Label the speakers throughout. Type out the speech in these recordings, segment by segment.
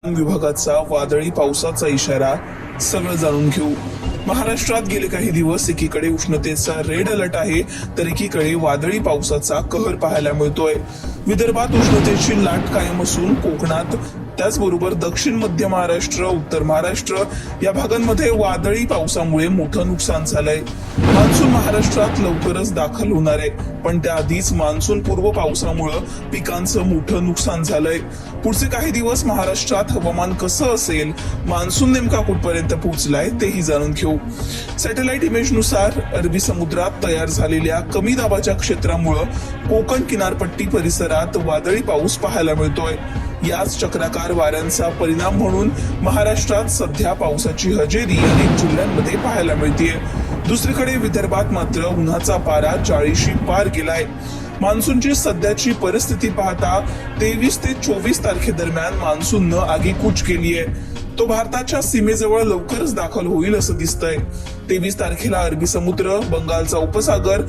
Speaker 1: विभागाचा वादळी पावसाचा इशारा सगळं जाणून घेऊ। महाराष्ट्रात गेले काही दिवस एकीकडे उष्णतेचा रेड अलर्ट आहे तर एकीकडे वादळी पावसाचा कहर पाहायला मिळतोय। विदर्भात उष्णतेची लाट कायम असून कोकणात त्याचबरोबर दक्षिण मध्य महाराष्ट्र, उत्तर महाराष्ट्र या भागांमध्ये वादळी पावसामुळे मोठं नुकसान झालंय। मान्सून महाराष्ट्रात लवकरच दाखल होणार आहे, पण त्याआधीच मान्सून पूर्व पावसामुळे पिकांचं मोठं नुकसान झालंय। पुढचे काही दिवस महाराष्ट्रात हवामान कसं असेल, मान्सून नेमका कुठपर्यंत पोहोचलाय तेही जाणून घेऊ। सॅटेलाइट इमेजनुसार अरबी समुद्रात तयार झालेल्या कमी दाबाच्या क्षेत्रामुळे कोकण किनारपट्टी परिसरात वादळी पाऊस पाहायला मिळतोय। याच चक्राकार वाऱ्यांचा परिणाम म्हणून महाराष्ट्रात सध्या पावसाची हजेरी अनेक जिल्ह्यांमध्ये पाहायला मिळतेय। दुसरीकडे विदर्भात मात्र उन्हाचा पारा 40शी पार गेलाय। मान्सूनची सध्याची परिस्थिती पाहता 23 ते 24 तारखेदरम्यान मान्सूननं आगेकूच केली आहे। तो भारताच्या सीमेजवळ लवकरच दाखल होईल असं दिसतंय। 23 तारखेला अरबी समुद्र, बंगालचा उपसागर,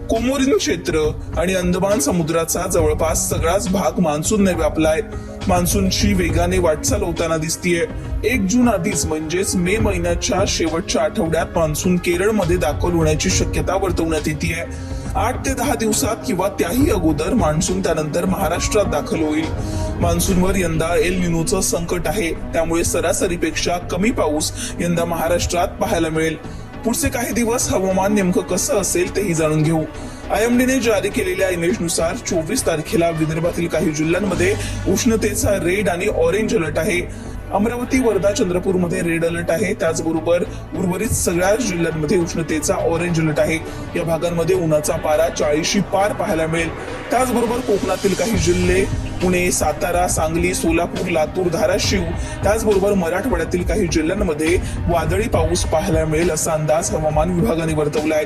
Speaker 1: कोमोरिन क्षेत्र आणि अंदमान समुद्राचा जवळपास सगळाच भाग मान्सूनने व्यापलाय। मान्सूनची वेगाने वाटचाल होताना दिसतीये। 1 जून आधीच म्हणजेच मे महिन्याच्या शेवटच्या आठवड्यात मान्सून केरळमध्ये दाखल होण्याची शक्यता वर्तवण्यात येतेय। 8 ते 10 दिवसात किंवा त्याही अगोदर मान्सून त्यानंतर महाराष्ट्रात दाखल होईल। मान्सूनवर यंदा एल निनोचं संकट आहे, त्यामुळे सरासरीपेक्षा कमी पाऊस यंदा महाराष्ट्रात पाहायला मिळेल। पुढचे काही दिवस हवामान नेमकं कसं असेल तेही जाणून घेऊ। आयएमडीने जारी केलेल्या इमेजनुसार 24 तारखेला विदर्भातील काही जिल्ह्यांमध्ये उष्णतेचा रेड आणि ऑरेंज अलर्ट आहे। अमरावती, वर्धा, चंद्रपूरमध्ये रेड अलर्ट आहे। त्याचबरोबर उर्वरित सगळ्या जिल्ह्यांमध्ये उष्णतेचा ऑरेंज अलर्ट आहे। या भागांमध्ये उन्हाचा पारा 40शी पार पाहायला मिळेल। त्याचबरोबर कोकणातील काही जिल्हे पुणे, सातारा, सांगली, सोलापूर, लातूर, धाराशिव त्याचबरोबर मराठवाड्यातील काही जिल्ह्यांमध्ये वादळी पाऊस पाहायला मिळेल असा अंदाज हवामान विभागाने वर्तवलाय।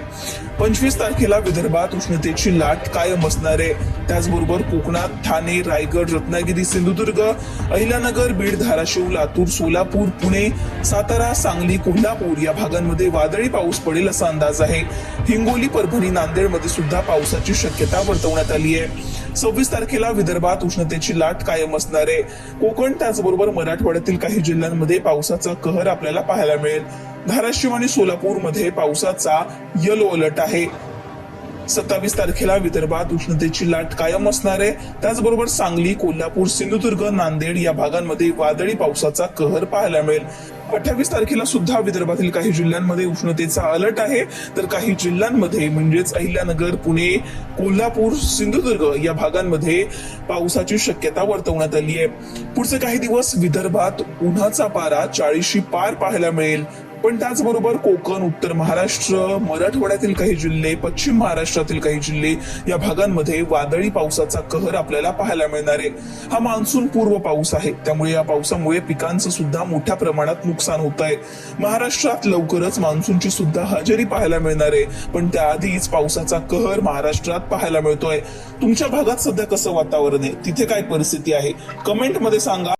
Speaker 1: 25 तारखेला विदर्भात उष्णतेची लाट कायम असणार आहे। त्याचबरोबर कोकणात ठाणे, रायगड, रत्नागिरी, सिंधुदुर्ग, अहिल्यानगर, बीड, धाराशिव, लातूर, सोलापूर, पुणे, सातारा, सांगली, कोल्हापूर या भागांमध्ये वादळी पाऊस पडेल असा अंदाज आहे। हिंगोली, परभणी, नांदेडमध्ये सुद्धा पावसाची शक्यता वर्तवण्यात आली आहे। 26 तारखेला विदर्भात उष्णतेची लाट कायम असणार आहे। कोकण त्याचबरोबर मराठवाड्यातील काही जिल्ह्यांमध्ये पावसाचा कहर आपल्याला पाहायला मिळेल। धाराशिव आणि सोलापूरमध्ये पावसाचा येलो अलर्ट आहे। 27 तारखेला विदर्भात उष्णतेची लाट कायम असणार आहे। त्याचबरोबर सांगली, कोल्हापूर, सिंधुदुर्ग, नांदेड या भागांमध्ये वादळी पावसाचा कहर पाहायला मिळेल। 28 तारखेला सुद्धा विदर्भातील काही जिल्ह्यांमध्ये उष्णतेचा अलर्ट आहे, तर काही जिल्ह्यांमध्ये म्हणजेच अहिल्यानगर, पुणे, कोल्हापूर, सिंधुदुर्ग या भागांमध्ये पावसाची शक्यता वर्तवण्यात आली आहे। पुढचे काही दिवस विदर्भात उन्हाचा पारा 40शी पार पाहायला मिळेल, पण त्याचबरोबर कोकण, उत्तर महाराष्ट्र, मराठवाड्यातील काही जिल्हे, पश्चिम महाराष्ट्रातील काही जिल्हे या भागांमध्ये वादळी पावसाचा कहर आपल्याला पाहायला मिळणार आहे। हा मान्सून पूर्व पाऊस आहे, त्यामुळे या पावसामुळे पिकांचं सुद्धा मोठ्या प्रमाणात नुकसान होत आहे। महाराष्ट्रात लवकरच मान्सूनची सुद्धा हजेरी पाहायला मिळणार आहे, पण त्याआधीच पावसाचा कहर महाराष्ट्रात पाहायला मिळतोय। तुमच्या भागात सध्या कसं वातावरण आहे, तिथे काय परिस्थिती आहे, कमेंट मध्ये सांगा।